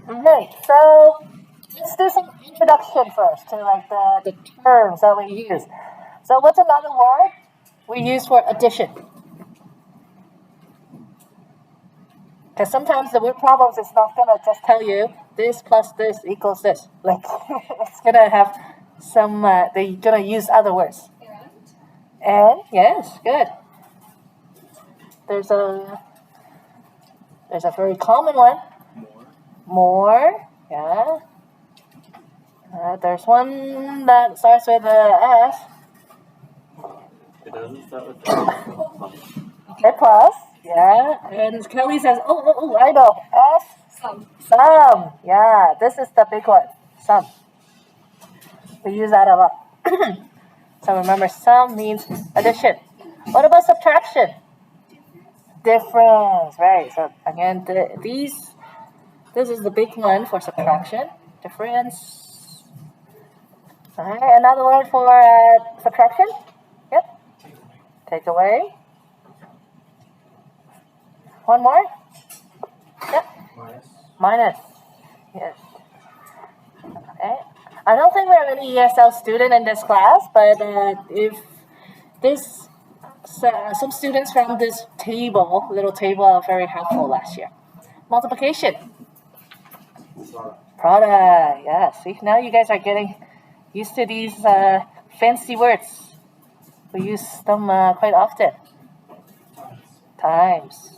Okay, so let's do some introduction first to like the terms that we use. So what's another word we use for addition? Because sometimes the word problems is not gonna just tell you this plus this equals this. Like it's gonna have some. They're gonna use other words. And yes, good. There's a very common one. More. Yeah. There's one that starts with a S. It doesn't start with S. Okay, plus. Yeah. And Kelly says, oh, I know. S. Some. Some. Yeah, this is the big one. Some. We use that a lot. So remember, sum means addition. What about subtraction? Difference, right? So again, this is the big one for subtraction. Difference. All right, another word for subtraction. Yep. Take away. One more. Yep. Minus. Yes. Okay. I don't think we have any ESL student in this class, but if this some students found this little table, very helpful last year. Multiplication. Product. Yeah. See, now you guys are getting used to these fancy words. We use them quite often. Times.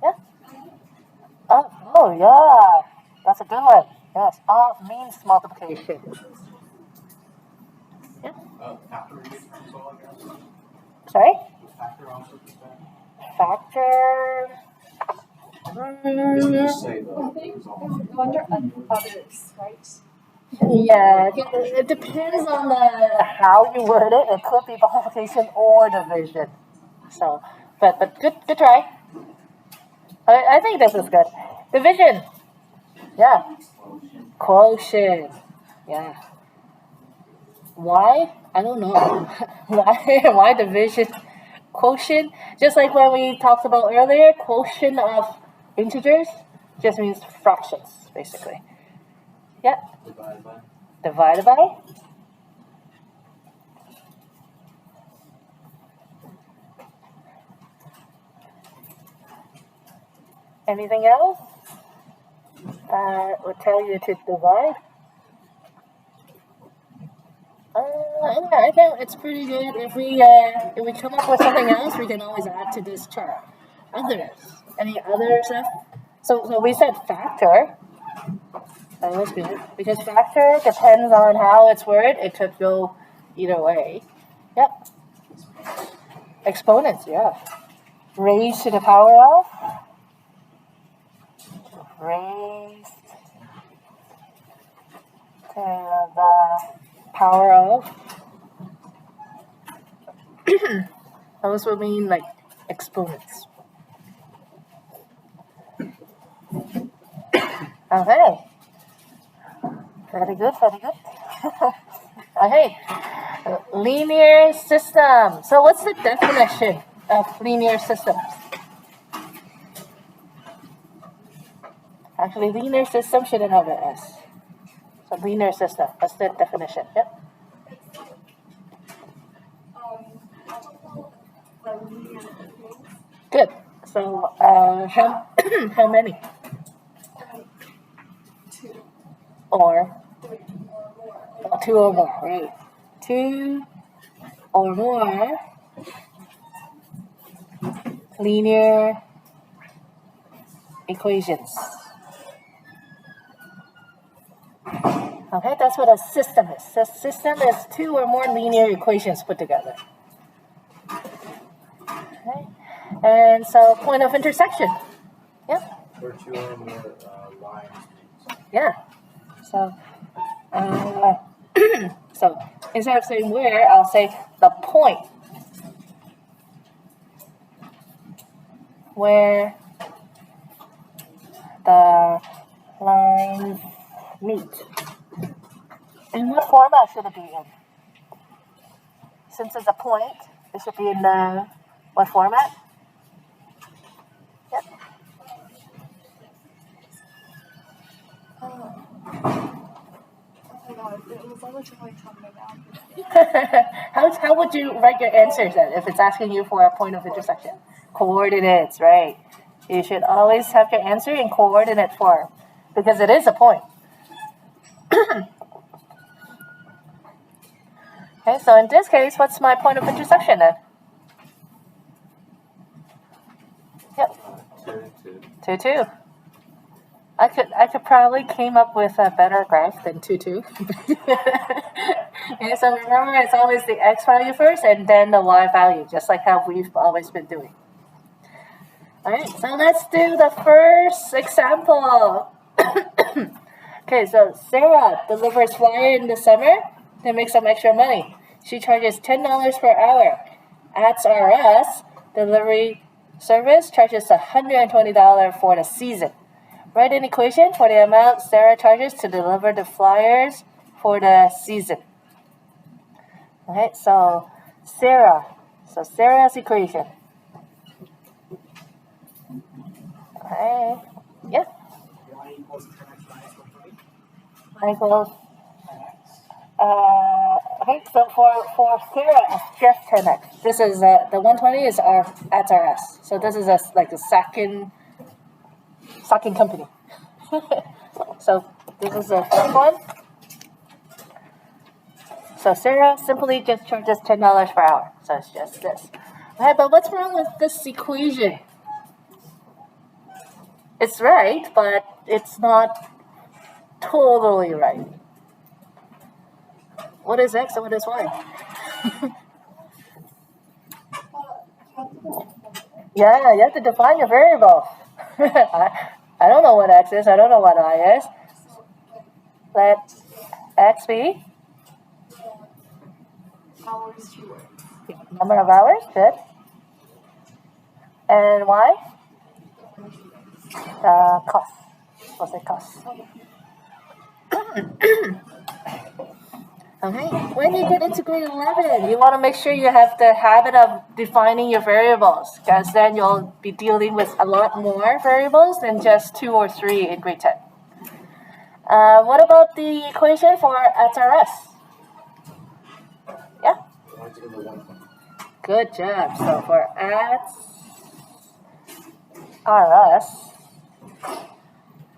Yeah. Oh, yeah. That's a good one. Yes. Of means multiplication. Yeah. Sorry? Factor. Under others, right? Yeah, it depends on how you word it. It could be multiplication or division. So, but good try. I think this is good. Division. Yeah. Quotient. Yeah. Why? I don't know. Why division? Quotient, just like when we talked about earlier, quotient of integers just means fractions, basically. Yeah. Divided by. Anything else? Would tell you to divide. Yeah, I think it's pretty good. If we come up with something else, we can always add to this chart. Others. Any other stuff? So we said factor. That was good. Because factor depends on how it's worded. It could go either way. Yep. Exponents, yeah. Raised to the power of. Raised to the power of. Those would mean like exponents. Okay. Very good, very good. Okay. Linear system. So what's the definition of linear systems? Actually, linear system shouldn't have an S. So linear system. What's the definition? Yep. Good. So how many? Or two or more, right? Two or more linear equations. Okay, that's what a system is. A system is two or more linear equations put together. Okay, and so point of intersection. Yep. Or two or more lines. Yeah. So, so instead of saying where, I'll say the point where the lines meet. In what format should it be in? Since it's a point, it should be in what format? Yep. that literally coming down? How would you write your answers then if it's asking you for a point of intersection? Coordinates, right? You should always have your answer in coordinate form because it is a point. Okay, so in this case, what's my point of intersection then? Yep, 2, 2. I could probably came up with a better graph than 2, 2. Okay, so remember it's always the x value first and then the y value, just like how we've always been doing. Alright, so let's do the first example. Okay, so Sarah delivers flyer in the summer to make some extra money. She charges $10 per hour. At RS, delivery service charges $120 for the season. Write an equation for the amount Sarah charges to deliver the flyers for the season. Okay, so Sarah's equation. Okay, yeah. Y equals 10x minus 120. Equals. Okay, so for Sarah, it's just 10x. This is the 120 is our at RS. So this is like the second company. So this is the first one. So Sarah simply just charges $10 per hour. So it's just this. Okay, but what's wrong with this equation? It's right, but it's not totally right. What is x and what is y? Yeah, you have to define your variable. I don't know what x is. I don't know what y is. Let x be Hours to work. number of hours. Good. And y? Cost. What's it cost? Okay. When you get into grade 11, you want to make sure you have the habit of defining your variables, because then you'll be dealing with a lot more variables than just 2 or 3 in grade 10. What about the equation for SRS? Yeah? Good job. So for SRS,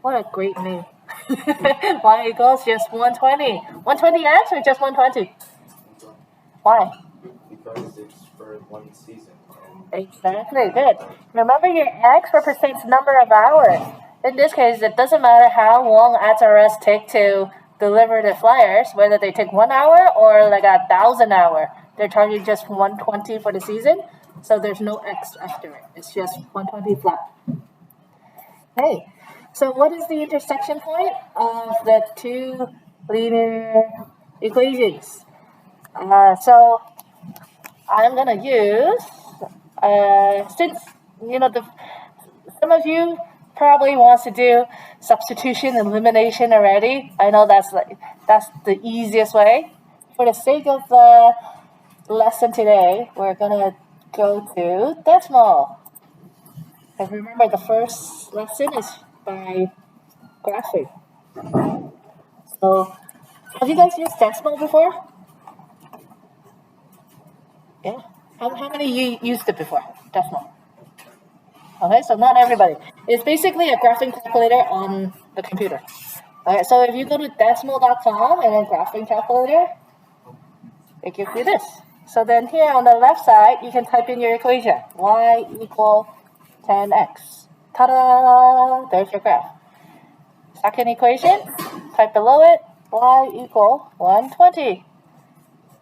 what a great name. Y equals just 120. 120x or just 120? Why? Because it's for one season. Exactly, good. Remember your x represents number of hours. In this case, it doesn't matter how long SRS take to deliver the flyers, whether they take 1 hour or like 1,000 hours. They're charging just 120 for the season, so there's no x after it. It's just 120 flat. Hey, so what is the intersection point of the two linear equations? So I'm gonna use since some of you probably wants to do substitution and elimination already. I know that's the easiest way. For the sake of the lesson today, we're gonna go to decimal. And remember, the first lesson is by graphing. So, have you guys used decimal before? Yeah. How many you used it before? Decimal. Okay, so not everybody. It's basically a graphing calculator on the computer. Alright, so if you go to decimal.com and then graphing calculator, it gives you this. So then here on the left side, you can type in your equation. Y equal 10x. Ta-da! There's your graph. Second equation, type below it, y equal 120.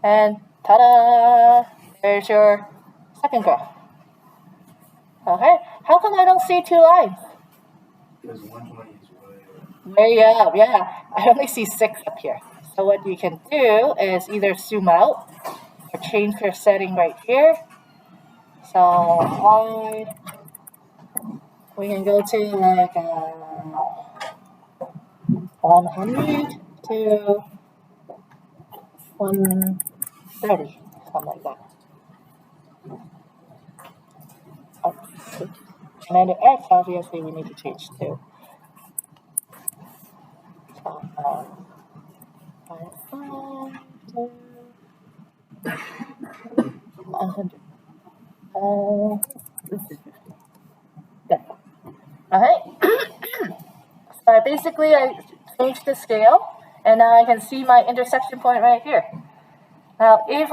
And ta-da! There's your second graph. Okay, how come I don't see 2 lines? Because 120 is way Way up, yeah. I only see 6 up here. So what you can do is either zoom out or change your setting right here. So y, we can go to like 100 to 130, something like that. Okay. And then the x, obviously, we need to change to. So, 100. This is 50. Yeah. Alright. So basically I changed the scale and now I can see my intersection point right here. Now if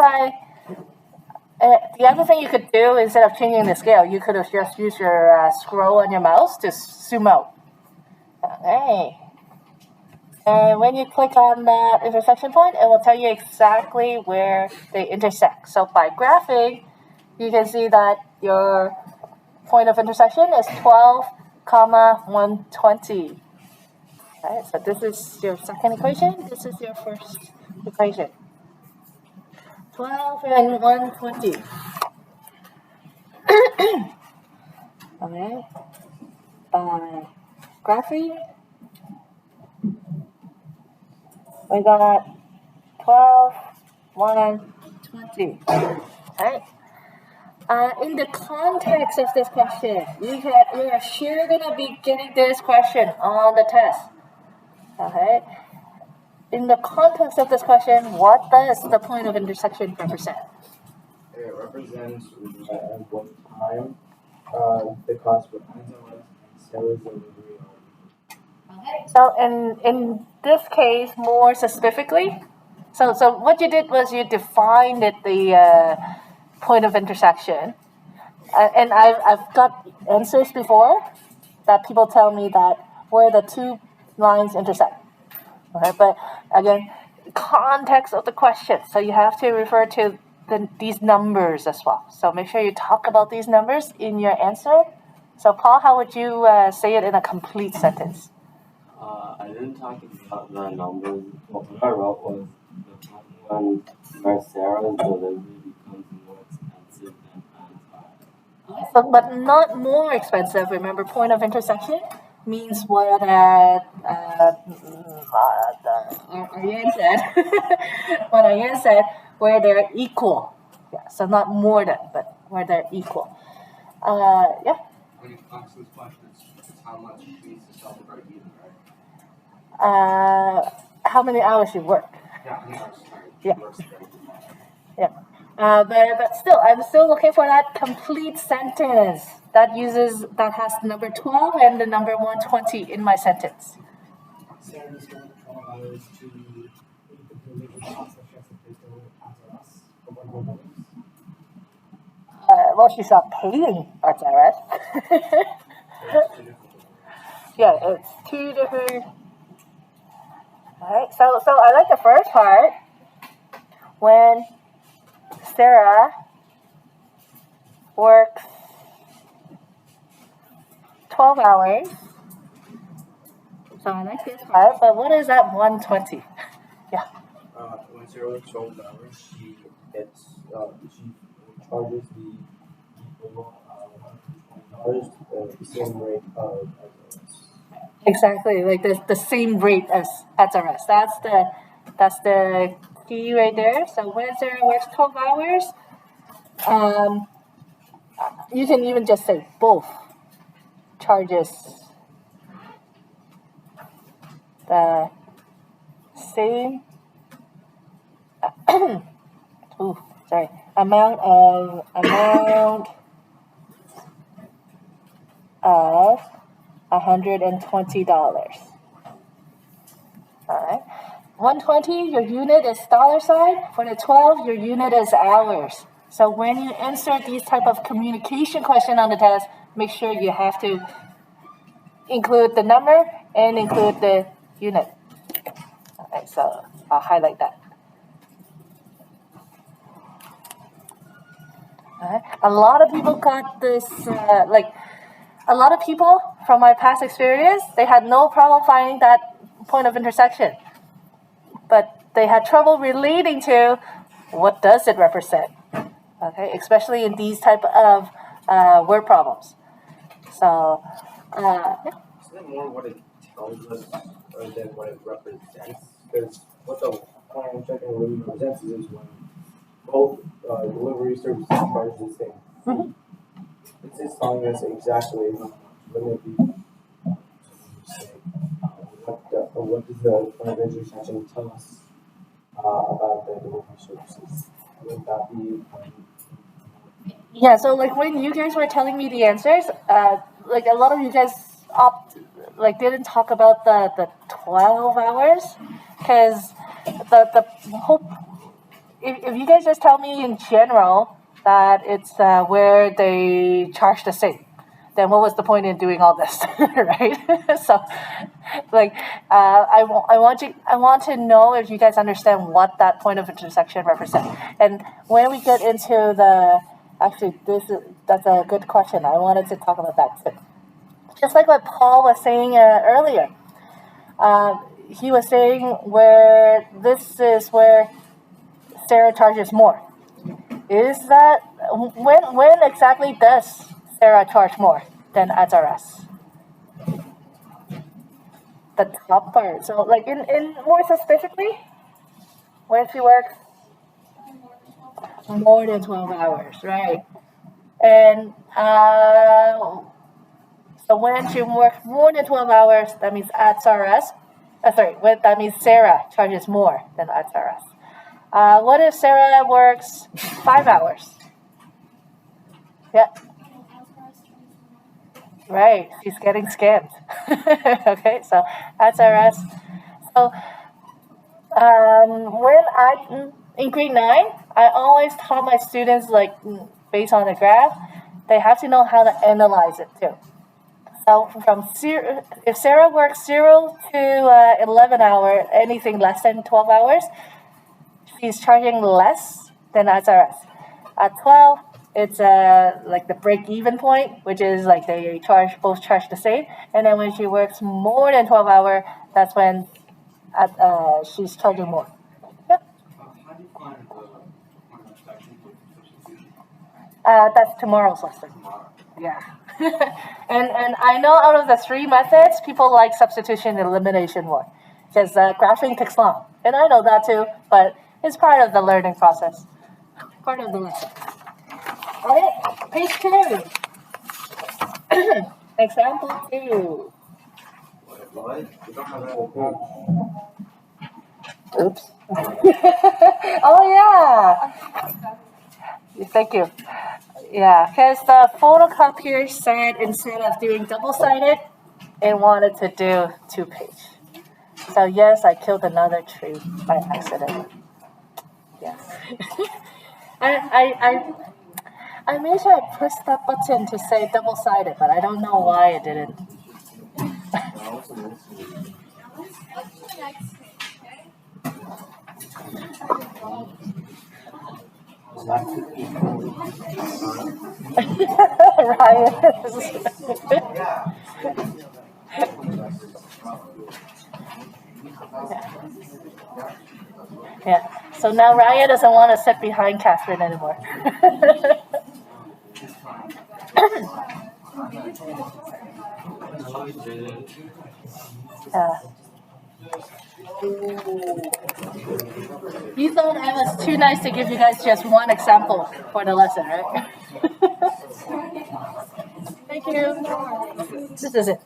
the other thing you could do instead of changing the scale, you could have just used your scroll on your mouse to zoom out. Okay. And when you click on that intersection point, it will tell you exactly where they intersect. So by graphing, you can see that your point of intersection is 12, 120. Okay, so this is your second equation. This is your first equation. 12 and 120. Okay. By graphing, we got 12, 120. Right? In the context of this question, you are sure gonna be getting this question on the test. Okay. In the context of this question, what does the point of intersection represent? It represents at what time the cost for Angela and Sarah's delivery are. Okay. So in this case, more specifically, so what you did was you defined the point of intersection, and I've got answers before that people tell me that where the two lines intersect. Okay, but again, context of the question. So you have to refer to these numbers as well. So make sure you talk about these numbers in your answer. So Paul, how would you say it in a complete sentence? I didn't talk about the numbers. What I wrote was the when Sarah's delivery becomes more expensive than Anne's. So, but not more expensive. Remember, point of intersection means what Ariane said. What Ariane said, where they're equal. Yeah, so not more than, but where they're equal. Yeah. When it comes to this question, it's how much you need to sell the break even, right? How many hours you work? Yeah, I mean, sorry. Yeah. Works great. Yeah. But still, I'm still looking for that complete sentence that has the number 12 and the number 120 in my sentence. Sarah spent 12 hours to meet the delivery cost that she has to pay to us for $100. Well, she's not paying Arts RS. Yeah, it's two different. Alright, so I like the first part when Sarah works 12 hours. So I like this part, but what is that 120? Yeah. When Sarah works 12 hours, she charges the people $120 the same rate of others. Exactly, like the same rate as SRS. That's the key right there. So when Sarah works 12 hours, you can even just say both charges the same amount of $120. Alright. 120, your unit is dollar sign. For the 12, your unit is hours. So when you answer these type of communication question on the test, make sure you have to include the number and include the unit. Alright, so I'll highlight that. Alright. A lot of people got this, a lot of people from my past experience, they had no problem finding that point of intersection. But they had trouble relating to what does it represent. Okay, especially in these type of word problems. So, yeah. Isn't it more what it tells us than what it represents? Because what the point of checking really represents is when both delivery services charge the same. Mm-hmm. It's just telling us exactly how much. Wouldn't it be say, what does the point of intersection tell us about the delivery services. Would that be Yeah, so like when you guys were telling me the answers, like a lot of you guys didn't talk about the 12 hours, because the whole if you guys just tell me in general that it's where they charge the same, then what was the point in doing all this, right? So, like, I want to know if you guys understand what that point of intersection represents, and when we get into the actually that's a good question. I wanted to talk about that too. Just like what Paul was saying earlier, he was saying where this is where Sarah charges more. Is that when exactly does Sarah charge more than SRS? The top part. So like in more specifically, when she works more than 12 hours, right? And so when she works more than 12 hours, that means SRS. That means Sarah charges more than SRS. What if Sarah works 5 hours? Yeah. Right, she's getting scammed. Okay, so SRS. So when I in grade 9, I always taught my students like based on the graph, they have to know how to analyze it too. So from zero, if Sarah works 0 to 11 hours, anything less than 12 hours, she's charging less than SRS. At 12, it's like the break-even point, which is like they both charge the same. And then when she works more than 12 hours, that's when she's charging more. Yep. How do you find the point of section for substitution? That's tomorrow's lesson. Tomorrow. Yeah. and I know out of the 3 methods, people like substitution and elimination more, because graphing takes long. And I know that too, but it's part of the learning process. Part of the lesson. Okay, page 2. Example 2. What? We don't have that. Oops. Oh yeah. Thank you. Yeah, because the photocopier said instead of doing double-sided, it wanted to do 2-page. So yes, I killed another tree by accident. Yes. I made sure I pushed that button to say double-sided, but I don't know why it didn't. Ryan. Yeah. So now Ryan doesn't want to sit behind Catherine anymore. You thought I was too nice to give you guys just one example for the lesson, right? Thank you. This is it.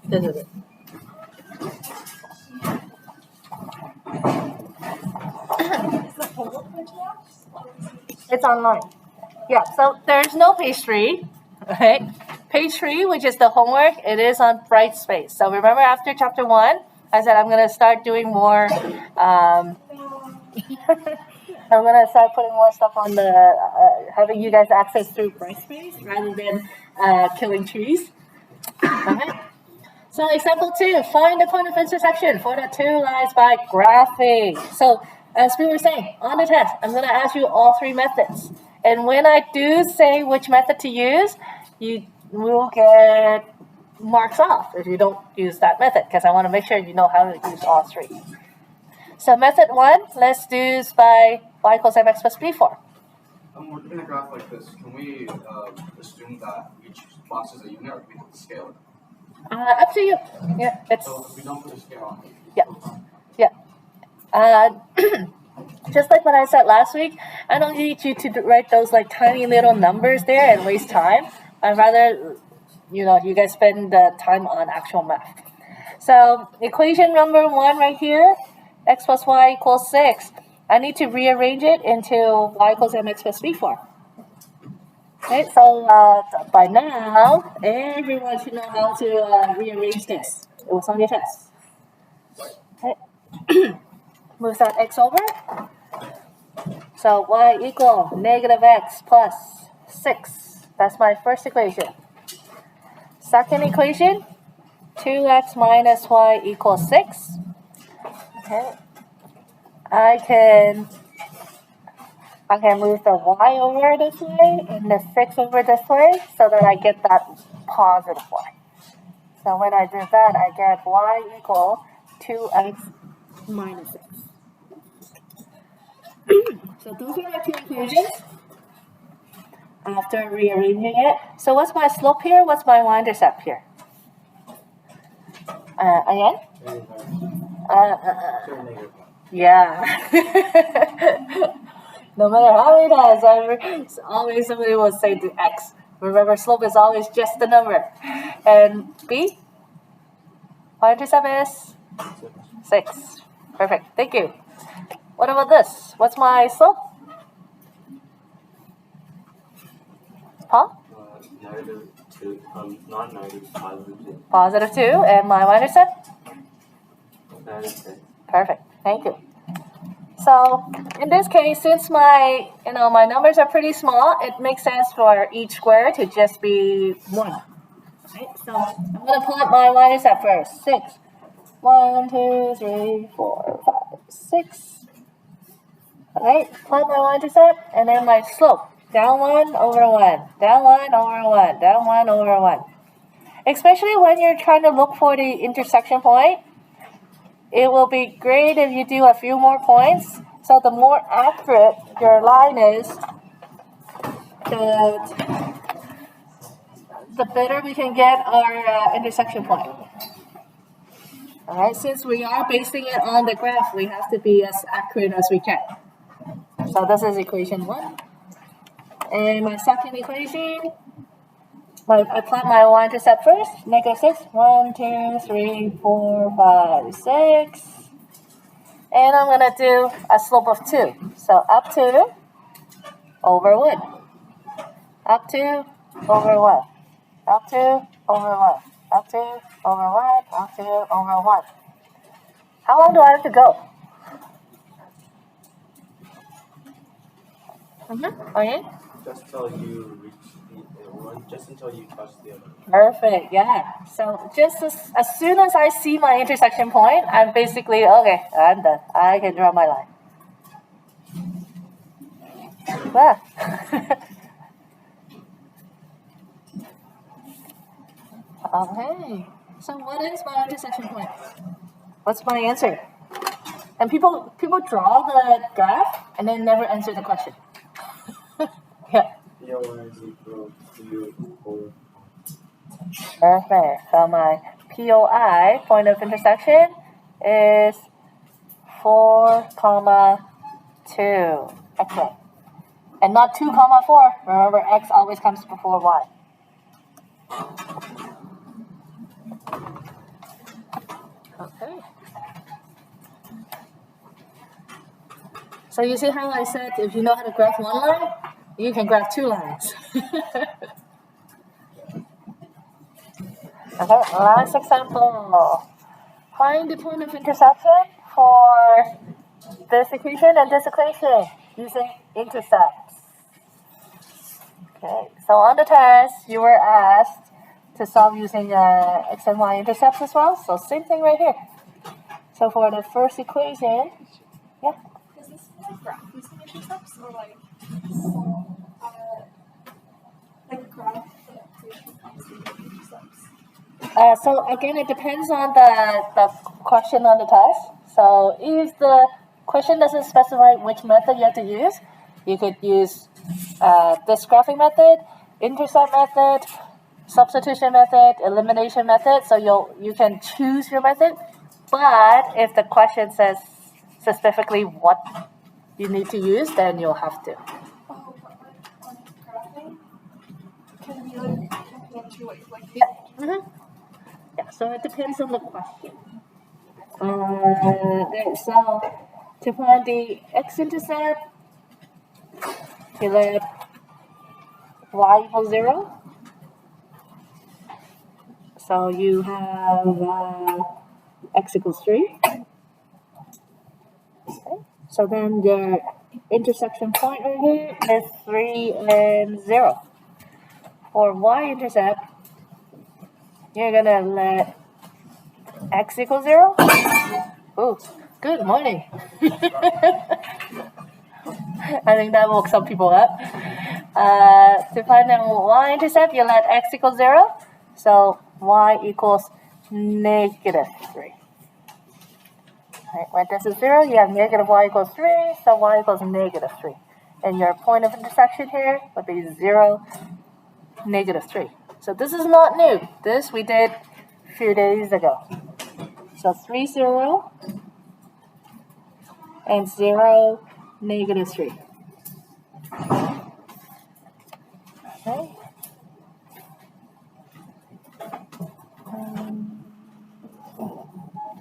It's online. Yeah, so there's no page 3. Okay. Page 3, which is the homework, it is on Brightspace. So remember after chapter 1, I said I'm going to start doing more I'm gonna start putting more stuff on the having you guys access through Brightspace rather than killing trees. Okay. So example 2, find the point of intersection for the 2 lines by graphing. So as we were saying on the test, I'm gonna ask you all 3 methods, and when I do say which method to use, you will get marks off if you don't use that method, because I want to make sure you know how to use all 3. So method 1, let's do by y equals mx plus b form. We're doing a graph like this. Can we assume that each box is a unit, or do we have to scale it? Up to you. Yeah, it's So if we don't put a scale on it. yeah. Just like what I said last week, I don't need you to write those like tiny little numbers there and waste time. I'd rather, you guys spend the time on actual math. So equation number 1 right here, x plus y equals 6. I need to rearrange it into y equals mx plus b form. Okay, so by now, everyone should know how to rearrange this. It was on your test. Okay. Move that x over. So y equal negative x plus 6. That's my first equation. Second equation, 2x minus y equals 6. Okay. I can move the y over this way and the 6 over this way so that I get that positive y. So when I do that, I get y equal 2x minus 6. So those are my two equations after rearranging it. So what's my slope here? What's my y-intercept here? Again? Yeah. No matter how many times, always somebody will say the x. Remember, slope is always just the number. And b? Y-intercept is 6. Perfect. Thank you. What about this? What's my slope? Huh? -2. Not negative, +2. +2. And my y-intercept? -6. Perfect. Thank you. So in this case, since my numbers are pretty small, it makes sense for each square to just be 1. Right? So I'm gonna plot my y-intercept first. 6. 1, 2, 3, 4, 5, 6. Alright, plot my y-intercept and then my slope. Down 1 over 1. Down 1 over 1. Down 1 over 1. Especially when you're trying to look for the intersection point, it will be great if you do a few more points. So the more accurate your line is, the better we can get our intersection point. Alright, since we are basing it on the graph, we have to be as accurate as we can. So this is equation 1. And my second equation, I plot my y-intercept first. -6. 1, 2, 3, 4, 5, 6. And I'm gonna do a slope of 2. So up 2 over 1. Up 2 over 1. Up 2 over 1. Up 2 over 1. Up 2 over 1. How long do I have to go? Okay. Just till you reach the one, just until you touch the other. Perfect, yeah. So just as soon as I see my intersection point, I'm basically, okay, I'm done. I can draw my line. Yeah. Okay. So what is my intersection point? What's my answer? And people draw the graph and then never answer the question. Yeah. POI is equal to 4. Perfect. So my POI, point of intersection, is 4, 2. Excellent. And not 2, 4. Remember, x always comes before y. Okay. So you see how I said if you know how to graph one line, you can graph 2 lines. Okay, last example. Find the point of intersection for this equation and this equation using intercepts. Okay, so on the test, you were asked to solve using x and y intercepts as well. So same thing right here. So for the first equation, yeah. Is this like graph using intercepts or like graph using intercepts? So again, it depends on the question on the test. So if the question doesn't specify which method you have to use, you could use this graphing method, intercept method, substitution method, elimination method. So you can choose your method. But if the question says specifically what you need to use, then you'll have to. Oh, but like on graphing, can it be like one two ways? Like Yeah. Yeah. So it depends on the question. So To find the x-intercept, you let y equals 0. So you have x equals 3. Okay. So then your intersection point right here is 3 and 0. For y-intercept, you're going to let x equals 0. Ooh, good morning. I think that woke some people up. To find the y-intercept, you let x equals 0. So y equals negative 3. Right, when this is 0, you have negative y equals 3, so y equals negative 3. And your point of intersection here would be 0, negative 3. So this is not new. This we did a few days ago. So 3, 0, and 0, negative 3. Okay.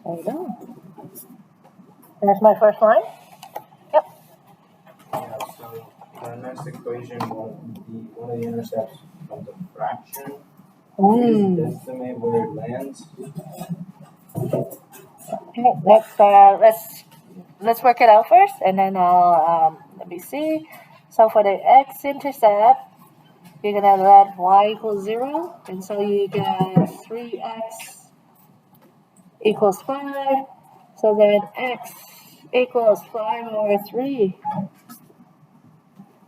There you go. There's my first line. Yep. Yeah, so our next equation will be one of the intercepts from the fraction. Just estimate where it lands. Okay, let's work it out first, and then I'll let me see. So for the x-intercept, you're gonna let y equals 0, and so you get 3x equals 5. So then x equals 5 over 3.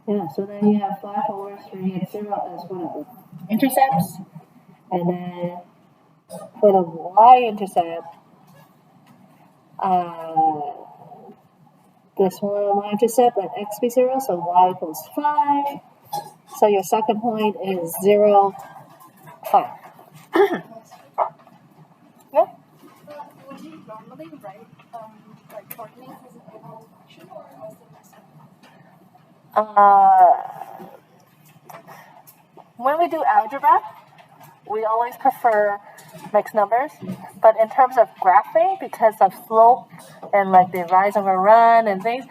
Yeah, so then you have 5 over 3 and 0 as one of the intercepts. And then for the y-intercept, this one y-intercept, let x be 0, so y equals 5. So your second point is 0, 5. Yeah? Would you normally write like coordinates as an overall function or as a method? When we do algebra, we always prefer mixed numbers. But in terms of graphing, because of slope and like the rise over run and things,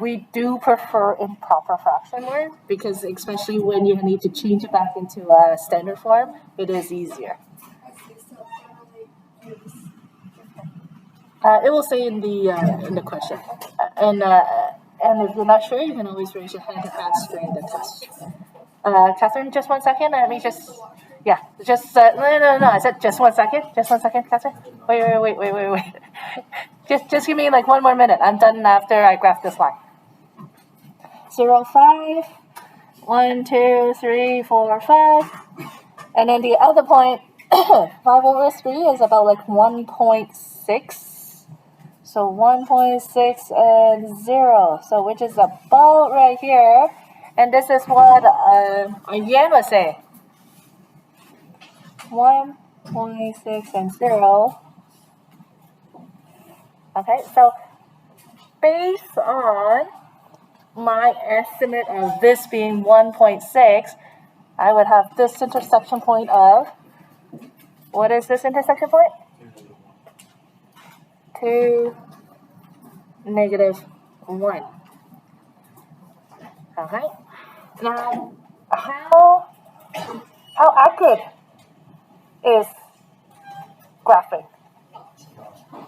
we do prefer improper fraction work because especially when you need to change it back into a standard form, it is easier. I see, so generally use different. It will say in the question, and if you're not sure, you can always raise your hand to ask during the test. Catherine, just 1 second. Let me just, yeah, just no. I said just 1 second. Just 1 second, Catherine. Wait. just give me like 1 more minute. I'm done after I graph this line. 0, 5, 1, 2, 3, 4, 5, and then the other point, 5 over 3 is about like 1.6. So 1.6 and 0, so which is about right here. And this is what Yan was saying. 1.6 and 0. Okay, so based on my estimate of this being 1.6, I would have this intersection point of, what is this intersection point? 2, negative 1. Okay. Now, how accurate is graphing?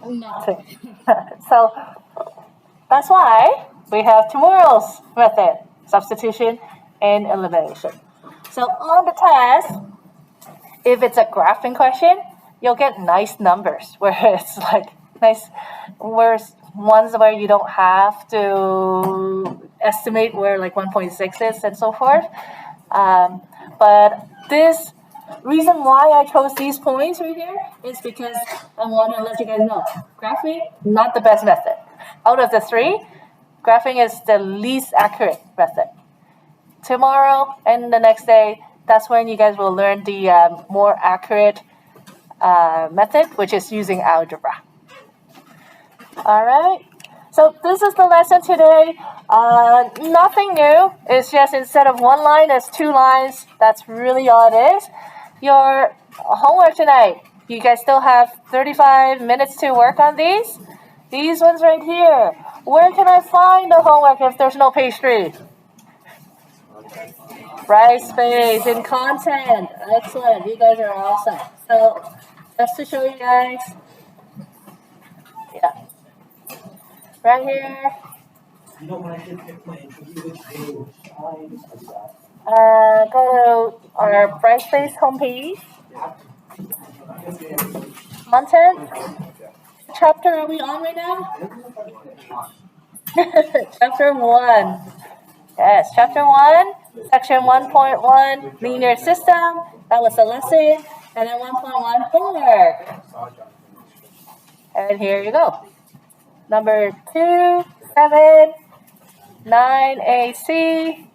Nothing. So that's why we have tomorrow's method, substitution and elimination. So on the test, if it's a graphing question, you'll get nice numbers where it's like nice, whereas ones where you don't have to estimate where like 1.6 is and so forth. But this reason why I chose these points right here is because I want to let you guys know graphing not the best method. Out of the 3, graphing is the least accurate method. Tomorrow and the next day, that's when you guys will learn the more accurate method, which is using algebra. All right. So this is the lesson today. Nothing new. It's just instead of 1 line, it's 2 lines. That's really all it is. Your homework tonight. You guys still have 35 minutes to work on these. These ones right here. Where can I find the homework if there's no page 3? Right space in content. Excellent. You guys are awesome. So just to show you guys. Yeah. Right here. You know, when I did pick my interview with you, Go to our Brightspace homepage. Content. Chapter are we on right now? Chapter 1. Yes, chapter 1, section 1.1, linear system. That was the lesson. And then 1.1, homework. And here you go. Number 2, 7, 9, AC,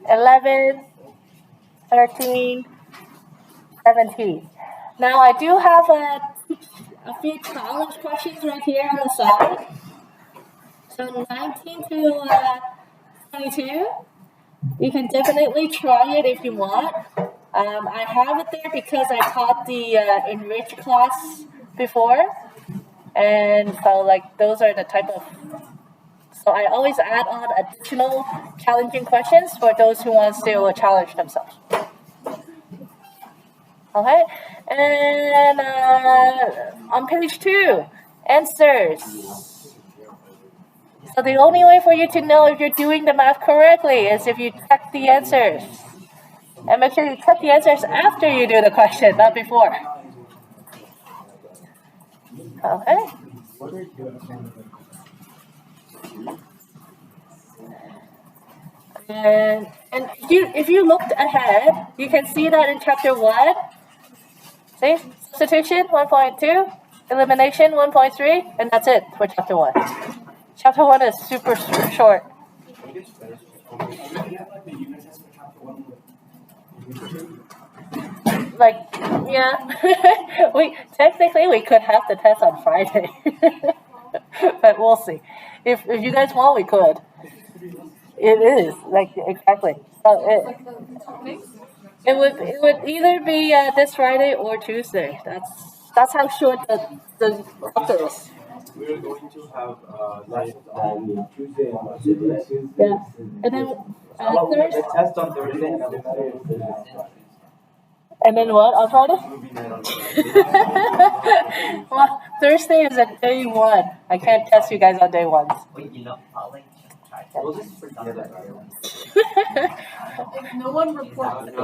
11, 13, 17. Now I do have a few challenge questions right here on the side. So 19 to 22. You can definitely try it if you want. I have it there because I taught the enrich class before. And so like those are the type of, so I always add on additional challenging questions for those who want to challenge themselves. Okay, and on page 2, answers. So the only way for you to know if you're doing the math correctly is if you check the answers. And make sure you check the answers after you do the question, not before. Okay. And if you looked ahead, you can see that in chapter 1. See? Substitution 1.2, elimination 1.3, and that's it for chapter 1. Chapter 1 is super short. Like, yeah. we could have the test on Friday. But we'll see. If you guys want, we could. It is, like, exactly. So it would either be this Friday or Tuesday. That's how short the chapter is. We're going to have lessons on Tuesday and Wednesday. Yeah. And then Thursday. The test on Thursday and then And then what on Friday? movie night on Friday. Well, Thursday is at day 1. I can't test you guys on day 1. Wait, you know, I'll like try. We'll just forget it. If no one reports, Wait.